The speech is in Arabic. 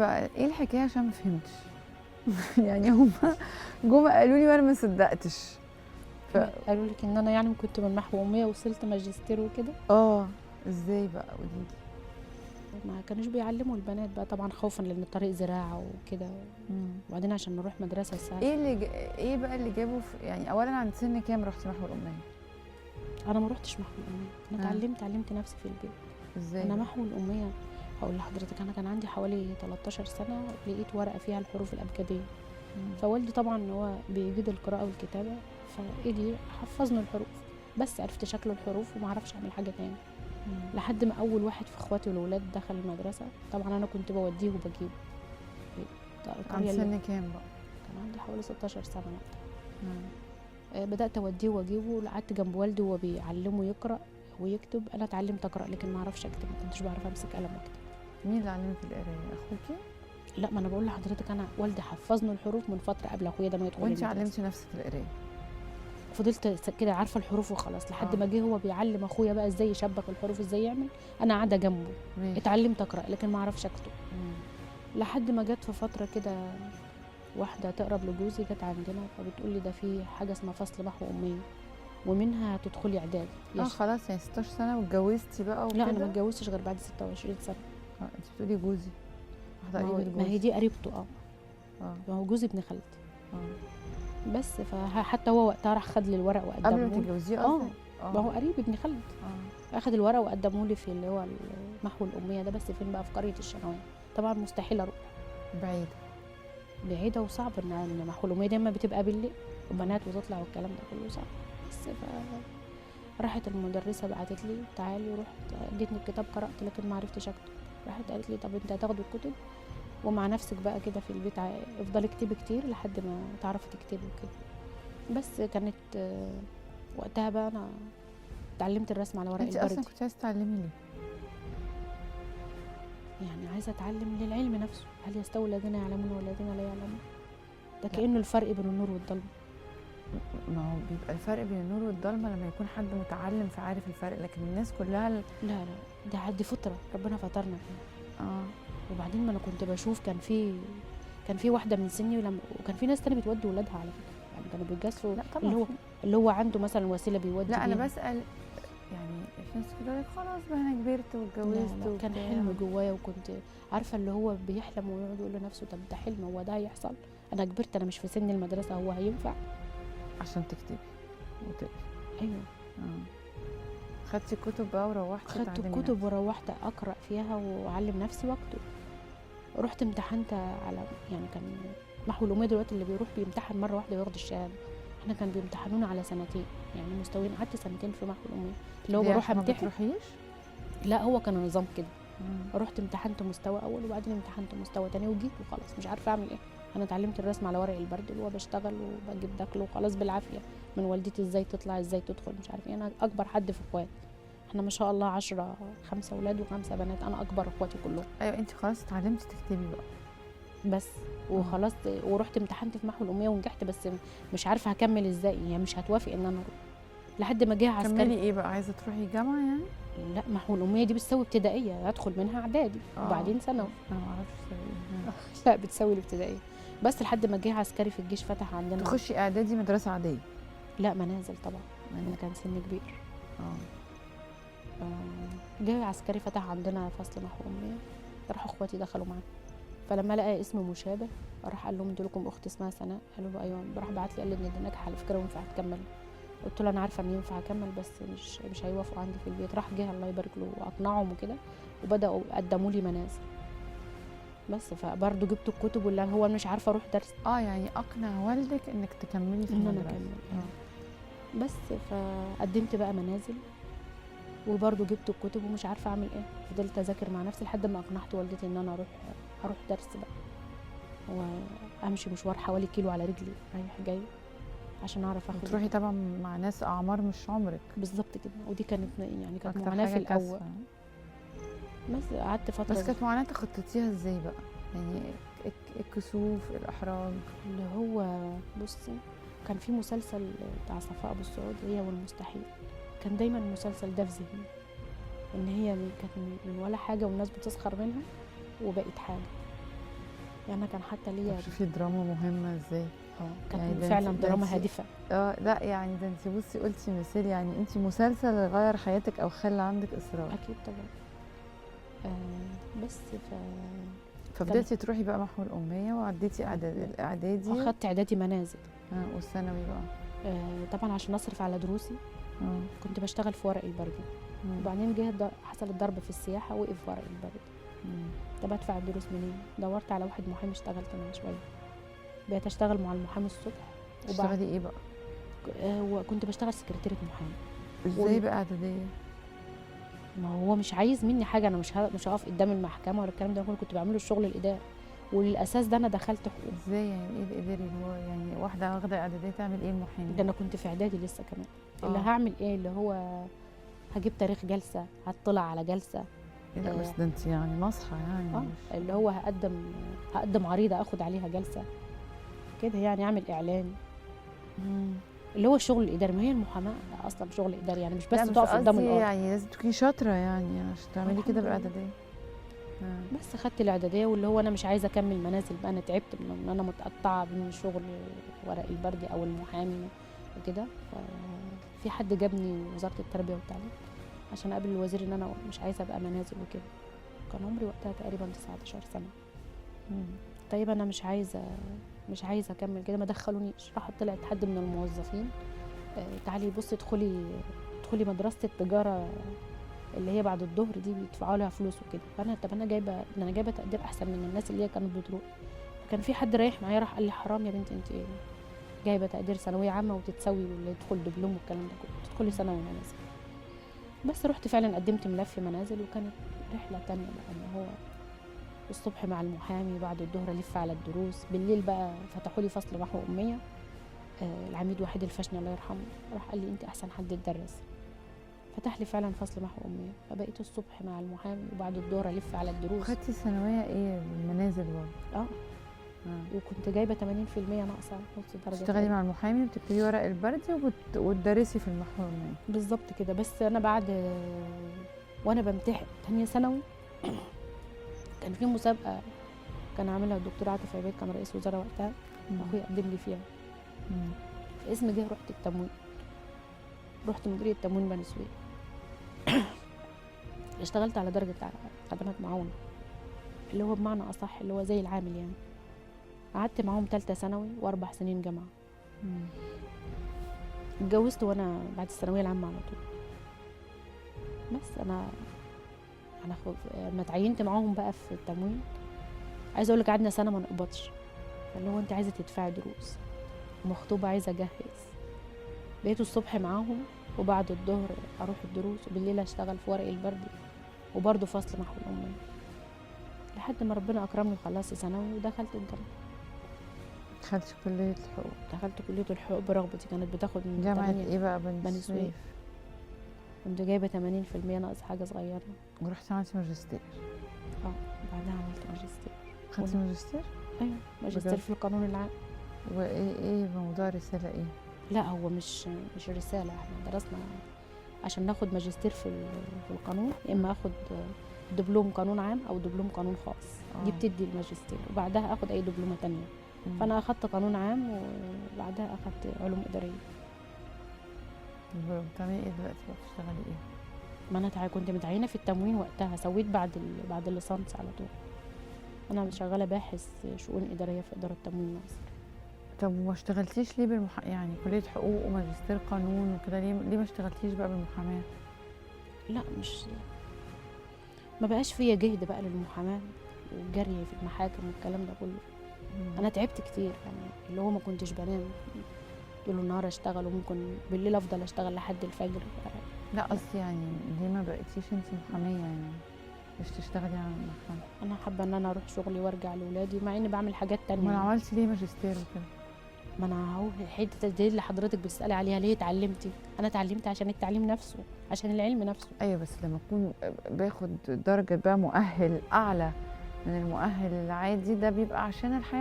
بقى ايه الحكايه عشان ما فهمتش. يعني هم جم قالوا لي وانا ما صدقتش. قالوا لك ان انا يعني كنت من محو اميه وصلت ماجستير وكده. ازاي بقى قولي لي. ما كانوش بيعلموا البنات بقى طبعا خوفا لان الطريق زراعه وكده، وبعدين عشان نروح مدرسه الساعه. ايه بقى اللي جابه يعني اولا عند سن كام رحتي محو الاميه؟ انا ما رحتش محو الاميه، انا اتعلمت نفسي في البيت. ازاي انا بقى؟ محو الاميه هقول لحضرتك، انا كان عندي حوالي 13 سنه لقيت ورقه فيها الحروف الابجديه. فوالدي طبعا هو بيجيد القراءه والكتابه، فايدي حفظنا الحروف، بس عرفت شكل الحروف وما اعرفش اعمل حاجه تاني. لحد ما اول واحد في اخواتي والولاد دخل المدرسه، طبعا انا كنت بوديه وبجيبه. عند سن كام بقى؟ كان عندي حوالي 16 سنه وقتها. بدات اوديه واجيبه، وقعدت جنب والدي وهو بيعلمه يقرا ويكتب. انا اتعلمت اقرا لكن ما اعرفش اكتب، ما كنتش بعرف امسك قلم واكتب. مين اللي علمك القرايه، اخوكي؟ لا، ما انا بقول لحضرتك انا والدي حفظنا الحروف من فتره قبل اخويا ده ما يدخل. وانت علمتي نفسك القرايه؟ فضلت كده عارفه الحروف وخلاص لحد ما جه هو بيعلم اخويا بقى ازاي يشبك الحروف ازاي يعمل. انا قاعده جنبه اتعلمت اقرا لكن ما اعرفش اكتب. لحد ما جت في فتره كده واحده تقرب لجوزي جت عندنا فبتقول لي ده في حاجه اسمها فصل محو اميه ومنها تدخلي اعدادي. خلاص يعني 16 سنه واتجوزتي بقى وكده؟ لا انا ما اتجوزتش غير بعد 26 سنه. انت بتقولي جوزي، واحده قريبه جوزي. ما هي دي قريبته. ما هو جوزي ابن خالتي. بس فحتى هو وقتها راح خد لي الورق وقدمه قبل ما تتجوزيه قصدي. ما هو قريب ابن خالتي. اخد الورق وقدمه لي في اللي هو محو الاميه ده، بس فين بقى؟ في قريه الشنويه. طبعا مستحيل اروح، بعيده وصعب ان محو الاميه دايما بتبقى بالليل وبنات وتطلع والكلام ده كله صعب. بس راحت المدرسه بعتت لي تعالي، ورحت ادتني الكتاب قرات لكن ما عرفتش اكتب. راحت قالت لي طب انت هتاخدي الكتب ومع نفسك بقى كده في البيت افضلي اكتبي كتير لحد ما تعرفي تكتبي وكده. بس كانت وقتها بقى انا اتعلمت الرسم على ورق البردي. انت اصلا كنت عايزه تتعلمي ليه؟ يعني عايزه اتعلم للعلم نفسه، هل يستوي الذين يعلمون والذين لا يعلمون؟ ده كانه الفرق بين النور والضلمه. ما هو بيبقى الفرق بين النور والضلمه لما يكون حد متعلم فعارف الفرق، لكن الناس كلها لا ده دي فطره ربنا فطرنا فيها. وبعدين ما انا كنت بشوف كان في واحده من سني وكان في ناس تانية بتودي ولادها على فكره، يعني كانوا بيتجسوا اللي هو عنده مثلا وسيله بيودي. لا انا بسال يعني في ناس كده خلاص بقى انا كبرت واتجوزت. لا كان حلم جوايا وكنت عارفه اللي هو بيحلم ويقعد يقول لنفسه طب ده حلم، هو ده هيحصل؟ انا كبرت، انا مش في سن المدرسه، هو هينفع؟ عشان تكتبي وتقري. ايوه. خدتي الكتب بقى وروحتي؟ خدت الكتب وروحت اقرا فيها واعلم نفسي واكتب. رحت امتحنت على يعني كان محو الاميه دلوقتي اللي بيروح بيمتحن مره واحده وياخد الشهاده، احنا كان بيمتحنونا على سنتين يعني مستويين. قعدت سنتين في محو الاميه اللي هو بروح امتحن. ما بتروحيش؟ لا هو كان نظام كده. رحت امتحنت مستوى اول وبعدين امتحنت مستوى تاني وجيت وخلاص مش عارفه اعمل ايه. انا اتعلمت الرسم على ورق البرد اللي هو بشتغل وبجيب دخل وخلاص بالعافيه من والدتي ازاي تطلع ازاي تدخل مش عارفه ايه. انا اكبر حد في اخواتي، احنا ما شاء الله 5 اولاد و5 بنات، انا اكبر اخواتي كلهم. ايوه انت خلاص اتعلمتي تكتبي بقى بس وخلاص. ورحت امتحنت في محو الاميه ونجحت، بس مش عارفه هكمل ازاي، يعني مش هتوافق ان انا اروح لحد ما جه عسكري. كملي ايه بقى؟ عايزه تروحي جامعه يعني؟ لا محو الاميه دي بتساوي ابتدائيه، هدخل منها اعدادي وبعدين ثانوي. انا ما اعرفش تساوي. لا بتساوي الابتدائيه بس لحد ما جه عسكري في الجيش فتح عندنا. تخشي اعدادي مدرسه عاديه؟ لا منازل طبعا انا كان سني كبير. جه عسكري فتح عندنا فصل محو اميه، راحوا اخواتي دخلوا معانا، فلما لقى اسم مشابه راح قال لهم انتوا لكم اخت اسمها سناء؟ قالوا له ايوه. راح بعت لي قال لي ان دي ناجحه على فكره وينفع تكمل. قلت له انا عارفه ان ينفع اكمل بس مش هيوافقوا عندي في البيت. راح جه الله يبارك له واقنعهم وكده وبداوا قدموا لي منازل. بس فبرضه جبت الكتب واللي هو مش عارفه اروح درس. يعني اقنع والدك انك تكملي في المدرسه؟ ان انا اكمل. بس فقدمت بقى منازل وبرضه جبت الكتب ومش عارفه اعمل ايه. فضلت اذاكر مع نفسي لحد ما اقنعت والدتي ان انا اروح درس بقى وامشي مشوار حوالي كيلو على رجلي رايح جاي عشان اعرف اخد. تروحي طبعا مع ناس اعمار مش عمرك. بالظبط كده. ودي كانت معاناه في الاول. بس قعدت فتره. بس كانت معاناه تخططيها ازاي بقى؟ يعني الكسوف، الاحراج. اللي هو بصي كان في مسلسل بتاع صفاء ابو السعود هي والمستحيل، كان دايما المسلسل ده في ذهني ان هي كانت من ولا حاجه والناس بتسخر منها وبقت حاجه. يعني انا كان حتى ليا طب شوفي دراما مهمة ازاي. كانت يعني ده فعلا انت دراما هادفه. لا يعني ده انت بصي قلتي مثال، يعني انت مسلسل غير حياتك او خلى عندك اصرار. اكيد طبعا. بس ففضلتي تروحي بقى محو الأمية وعديتي الاعدادي اخدت اعدادي منازل. والثانوي بقى. طبعا عشان اصرف على دروسي كنت بشتغل في ورق البرد. وبعدين حصل الضرب في السياحه، وقف ورق البرد. طب ادفع الدروس منين؟ دورت على واحد محامي، اشتغلت معاه شويه، بقيت اشتغل مع المحامي الصبح. تشتغلي ايه بقى؟ وكنت بشتغل سكرتيرة محامي. ازاي بقى اعداديه؟ ما هو مش عايز مني حاجه، انا مش هقف قدام المحكمه ولا الكلام ده، كنت بعمله الشغل الاداري، والاساس ده انا دخلت حقوق. ازاي يعني ايه الاداري اللي هو يعني واحده واخده اعداديه تعمل ايه المحامي؟ ده انا كنت في اعدادي لسه كمان. اللي هعمل ايه؟ اللي هو هجيب تاريخ جلسه، هطلع على جلسه. لا بس ده انت يعني ناصحه يعني. اللي هو هقدم عريضه اخد عليها جلسه كده، يعني اعمل اعلان. اللي هو الشغل الاداري. ما هي المحاماه اصلا شغل اداري، يعني مش بس تقف قدام القاضي. يعني لازم تكوني شاطره يعني عشان تعملي كده بالاعداديه. بس خدت الاعداديه، واللي هو انا مش عايزه اكمل منازل بقى، انا تعبت من ان انا متقطعه بين الشغل ورق البردي او المحامي وكده. ففي حد جابني وزاره التربيه والتعليم عشان اقابل الوزير ان انا مش عايزه ابقى منازل وكده. كان عمري وقتها تقريبا 19 سنه. طيب انا مش عايزه اكمل كده، ما دخلونيش. راحت طلعت حد من الموظفين، تعالي بصي ادخلي مدرسه التجاره اللي هي بعد الظهر دي، بيدفعوا لها فلوس وكده. فانا طب انا جايبه تقدير احسن من الناس اللي هي كانت بتروح. فكان في حد رايح معايا راح قال لي حرام يا بنتي، انت جايبه تقدير ثانويه عامه وتتسوي واللي يدخل دبلوم والكلام ده كله، تدخلي ثانوي منازل. بس رحت فعلا قدمت ملف منازل، وكانت رحله تانية بقى، ان هو الصبح مع المحامي، بعد الظهر الف على الدروس، بالليل بقى فتحوا لي فصل محو اميه. العميد وحيد الفشني الله يرحمه راح قال لي انت احسن حد تدرس، فتح لي فعلا فصل محو اميه. فبقيت الصبح مع المحامي وبعد الظهر الف على الدروس. خدتي الثانويه ايه؟ المنازل برضه؟ وكنت جايبه 80% ناقصه نص درجه. تشتغلي مع المحامي وبتكتبي ورق البردي وتدرسي في المحو الاميه بالظبط كده. بس انا بعد وانا بمتحن ثانيه ثانوي كان في مسابقه كان عاملها الدكتور عاطف عبيد، كان رئيس وزراء وقتها، اخويا قدم لي فيها. فاسمي جه، رحت التموين، رحت مديريه تموين بني سويف. اشتغلت على درجه خدمات معاونه، اللي هو بمعنى اصح اللي هو زي العامل يعني. قعدت معاهم 3 ثانوي و4 سنين جامعه. اتجوزت وانا بعد الثانويه العامه على طول. بس انا لما اتعينت معاهم بقى في التموين، عايزه اقول لك قعدنا سنه ما نقبضش. فاللي هو انت عايزه تدفعي دروس، مخطوبه عايزه اجهز. بقيت الصبح معاهم وبعد الظهر اروح الدروس، وبالليل اشتغل في ورق البردي وبرضه فصل محو الاميه، لحد ما ربنا اكرمني وخلصت ثانوي ودخلت الجامعه. دخلت كليه الحقوق؟ دخلت كليه الحقوق برغبتي، كانت بتاخد من جامعه ايه بقى؟ بني سويف. كنت جايبه 80% ناقص حاجه صغيره. ورحتي عملتي ماجستير؟ بعدها عملت ماجستير. خدتي ماجستير؟ ايوه، ماجستير في القانون العام. وايه موضوع الرساله ايه؟ لا هو مش رساله، احنا درسنا عشان ناخد ماجستير في القانون، يا اما اخد دبلوم قانون عام او دبلوم قانون خاص. دي بتدي الماجستير، وبعدها اخد اي دبلومه تانية. فانا اخدت قانون عام وبعدها اخدت علوم اداريه. بتعملي ايه دلوقتي بقى؟ بتشتغلي ايه؟ ما انا كنت متعينه في التموين وقتها، سويت بعد الليسانس على طول. انا شغاله باحث شؤون اداريه في اداره تموين مصر. طب وما اشتغلتيش ليه يعني كليه حقوق وماجستير قانون وكده، ليه ما اشتغلتيش بقى بالمحاماه؟ لا ما بقاش فيا جهد بقى للمحاماه والجري في المحاكم والكلام ده كله. انا تعبت كتير يعني، اللي هو ما كنتش بنام طول النهار اشتغل، وممكن بالليل افضل اشتغل لحد الفجر. لا قصدي يعني ليه ما بقيتيش انت محاميه يعني، مش تشتغلي على المحاماه؟ انا حابه ان انا اروح شغلي وارجع لاولادي، مع اني بعمل حاجات تانية. ما انا عملت ليه ماجستير وكده؟ ما انا اهو الحته دي اللي حضرتك بتسالي عليها، ليه اتعلمتي؟ انا اتعلمت عشان التعليم نفسه، عشان العلم نفسه. ايوه بس لما اكون باخد درجه بقى مؤهل اعلى من المؤهل العادي، ده بيبقى عشان الحياه